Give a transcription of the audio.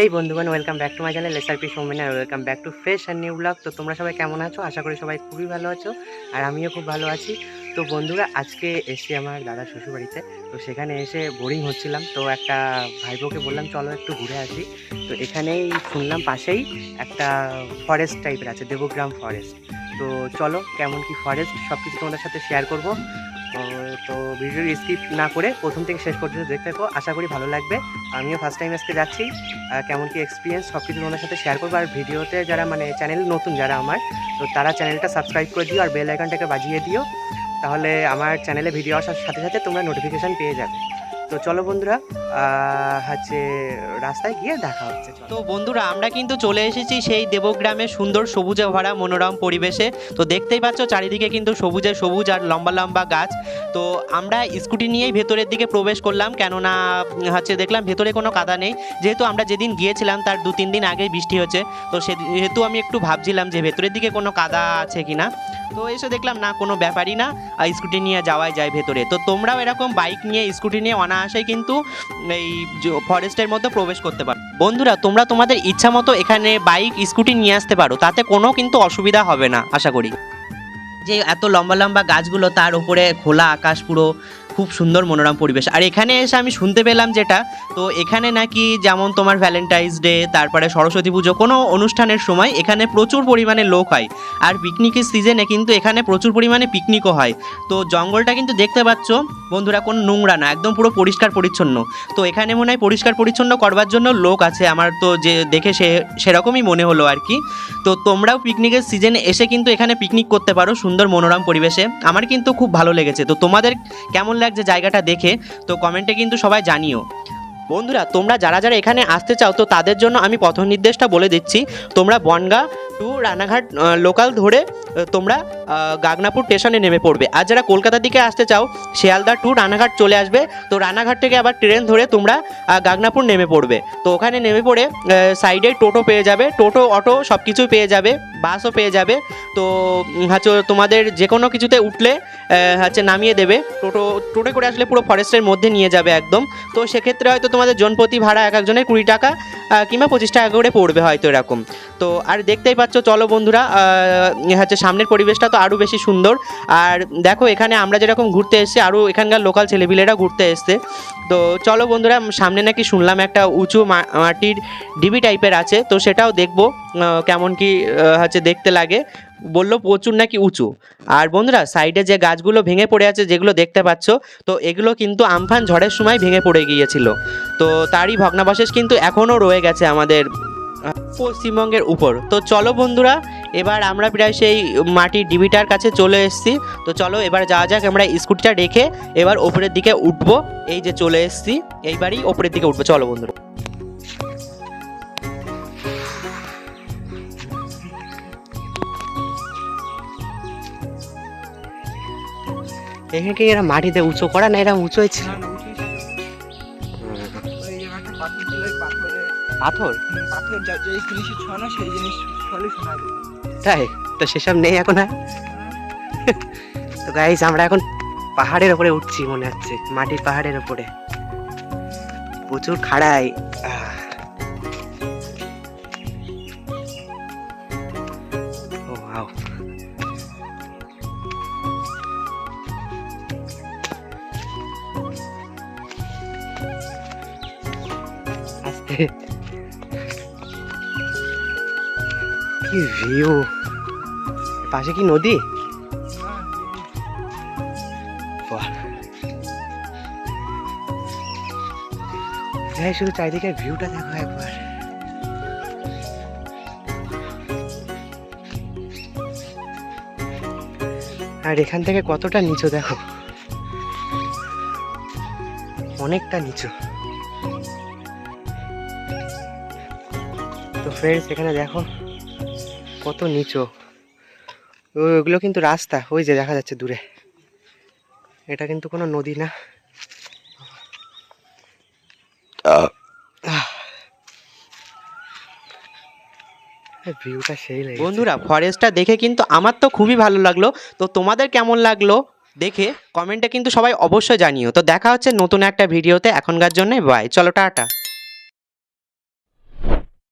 এই বন্ধুগণ, welcome back to my channel SRP Soumen আর welcome back to fresh and new blog. তো তোমরা সবাই কেমন আছো? আশা করি সবাই খুবই ভালো আছো, আর আমিও খুব ভালো আছি। তো বন্ধুরা, আজকে এসছি আমার দাদার শ্বশুরবাড়িতে। তো সেখানে এসে বোরিং হচ্ছিলাম, তো একটা ভাইবোকে বললাম চলো একটু ঘুরে আসি। তো এখানেই শুনলাম পাশেই একটা ফরেস্ট টাইপের আছে, দেবগ্রাম ফরেস্ট। তো চলো কেমন কি ফরেস্ট সব কিছু তোমাদের সাথে শেয়ার করবো। তো ভিডিও স্কিপ না করে প্রথম থেকে শেষ পর্যন্ত দেখতে থাকো, আশা করি ভালো লাগবে। আমিও ফার্স্ট টাইম আজকে যাচ্ছি, কেমন কি এক্সপিরিয়েন্স সব কিছু তোমাদের সাথে শেয়ার করবো। আর ভিডিওতে যারা চ্যানেল নতুন যারা আমার, তো তারা চ্যানেলটা সাবস্ক্রাইব করে দিও আর বেল আইকনটাকে বাজিয়ে দিও, তাহলে আমার চ্যানেলে ভিডিও আসার সাথে সাথে তোমরা নোটিফিকেশান পেয়ে যাবে। তো চলো বন্ধুরা, রাস্তায় গিয়ে দেখা হচ্ছে। তো বন্ধুরা, আমরা কিন্তু চলে এসেছি সেই দেবগ্রামের সুন্দর সবুজে ভরা মনোরম পরিবেশে। তো দেখতেই পাচ্ছ চারিদিকে কিন্তু সবুজে সবুজ আর লম্বা লম্বা গাছ। তো আমরা স্কুটি নিয়েই ভেতরের দিকে প্রবেশ করলাম, কেননা দেখলাম ভেতরে কোনো কাদা নেই। যেহেতু আমরা যেদিন গিয়েছিলাম তার 2-3 দিন আগে বৃষ্টি হচ্ছে, তো সেহেতু আমি একটু ভাবছিলাম যে ভেতরের দিকে কোনো কাদা আছে কি না। তো এসে দেখলাম না, কোনো ব্যাপারই না, স্কুটি নিয়ে যাওয়াই যায় ভেতরে। তো তোমরাও এরকম বাইক নিয়ে স্কুটি নিয়ে অনায়াসেই কিন্তু এই ফরেস্টের মধ্যে প্রবেশ করতে পারো। বন্ধুরা, তোমরা তোমাদের ইচ্ছা মতো এখানে বাইক স্কুটি নিয়ে আসতে পারো, তাতে কোনো কিন্তু অসুবিধা হবে না আশা করি। যে এত লম্বা লম্বা গাছগুলো, তার উপরে খোলা আকাশ, পুরো খুব সুন্দর মনোরম পরিবেশ। আর এখানে এসে আমি শুনতে পেলাম যেটা, তো এখানে নাকি যেমন তোমার ভ্যালেন্টাইন্স ডে, তারপরে সরস্বতী পুজো, কোনো অনুষ্ঠানের সময় এখানে প্রচুর পরিমাণে লোক হয়। আর পিকনিকের সিজনে কিন্তু এখানে প্রচুর পরিমাণে পিকনিকও হয়। তো জঙ্গলটা কিন্তু দেখতে পাচ্ছ বন্ধুরা, কোনো নোংরা না, একদম পুরো পরিষ্কার পরিচ্ছন্ন। তো এখানে মনে হয় পরিষ্কার পরিচ্ছন্ন করবার জন্য লোক আছে, আমার তো যে দেখে সেরকমই মনে হলো আর কি। তো তোমরাও পিকনিকের সিজনে এসে কিন্তু এখানে পিকনিক করতে পারো সুন্দর মনোরম পরিবেশে। আমার কিন্তু খুব ভালো লেগেছে। তো তোমাদের কেমন লাগছে জায়গাটা দেখে, তো কমেন্টে কিন্তু সবাই জানিও। বন্ধুরা, তোমরা যারা যারা এখানে আসতে চাও, তো তাদের জন্য আমি পথ নির্দেশটা বলে দিচ্ছি। তোমরা বনগাঁ টু রানাঘাট লোকাল ধরে তোমরা গাগনাপুর স্টেশনে নেমে পড়বে। আর যারা কলকাতার দিকে আসতে চাও, শিয়ালদা টু রানাঘাট চলে আসবে। তো রানাঘাট থেকে আবার ট্রেন ধরে তোমরা গাগনাপুর নেমে পড়বে। তো ওখানে নেমে পড়ে সাইডে টোটো পেয়ে যাবে, টোটো অটো সব কিছুই পেয়ে যাবে, বাসও পেয়ে যাবে। তো তোমাদের যে কোনো কিছুতে উঠলে নামিয়ে দেবে। টোটো করে আসলে পুরো ফরেস্টের মধ্যে নিয়ে যাবে একদম। তো সেক্ষেত্রে হয়তো তোমাদের জনপ্রতি ভাড়া এক একজনের 20 টাকা কিংবা 25 টাকা করে পড়বে হয়তো এরকম। তো আর দেখতেই পাচ্ছ, চলো বন্ধুরা, সামনের পরিবেশটা তো আরও বেশি সুন্দর। আর দেখো, এখানে আমরা যেরকম ঘুরতে এসেছি, আরও এখানকার লোকাল ছেলেপিলেরা ঘুরতে এসছে। তো চলো বন্ধুরা, সামনে নাকি শুনলাম একটা উঁচু মাটির ডিবি টাইপের আছে, তো সেটাও দেখবো কেমন কি দেখতে লাগে। বললো প্রচুর নাকি উঁচু। আর বন্ধুরা, সাইডে যে গাছগুলো ভেঙে পড়ে আছে যেগুলো দেখতে পাচ্ছ, তো এগুলো কিন্তু আমফান ঝড়ের সময় ভেঙে পড়ে গিয়েছিল। তো তারই ভগ্নাবশেষ কিন্তু এখনও রয়ে গেছে আমাদের পশ্চিমবঙ্গের উপর। তো চলো বন্ধুরা, এবার আমরা প্রায় সেই মাটির ডিবিটার কাছে চলে এসেছি। তো চলো এবার যাওয়া যাক। আমরা স্কুটিটা রেখে এবার ওপরের দিকে উঠবো। এই যে চলে এসেছি, এইবারই ওপরের দিকে উঠবো। চলো বন্ধুরা, এখানে কি এরা মাটিতে উঁচু করা না, এরা উঁচু হয়েছিল? পাথর যে জিনিসের ছোঁয়া সেই জিনিস শোনা যায়। তাই তো, সেসব নেই এখন আর। তো গাইস, আমরা এখন পাহাড়ের উপরে উঠছি, মনে হচ্ছে মাটির পাহাড়ের উপরে, প্রচুর খাড়াই। ও ওয়াও, আস্তে, কি ভিউ! পাশে কি নদী? হ্যাঁ, শুধু চারিদিকে ভিউটা দেখো একবার। আর এখান থেকে কতটা নিচু দেখো, অনেকটা নিচু। তো ফ্রেন্ডস, এখানে দেখো কত নিচু। ওগুলো কিন্তু রাস্তা, ওই যে দেখা যাচ্ছে দূরে, এটা কিন্তু কোনো নদী না। ভিউটা সেই লাগে বন্ধুরা। ফরেস্টটা দেখে কিন্তু আমার তো খুবই ভালো লাগলো। তো তোমাদের কেমন লাগলো দেখে কমেন্টে কিন্তু সবাই অবশ্যই জানিও। তো দেখা হচ্ছে নতুন একটা ভিডিওতে। এখনকার জন্য বাই, চলো টাটা।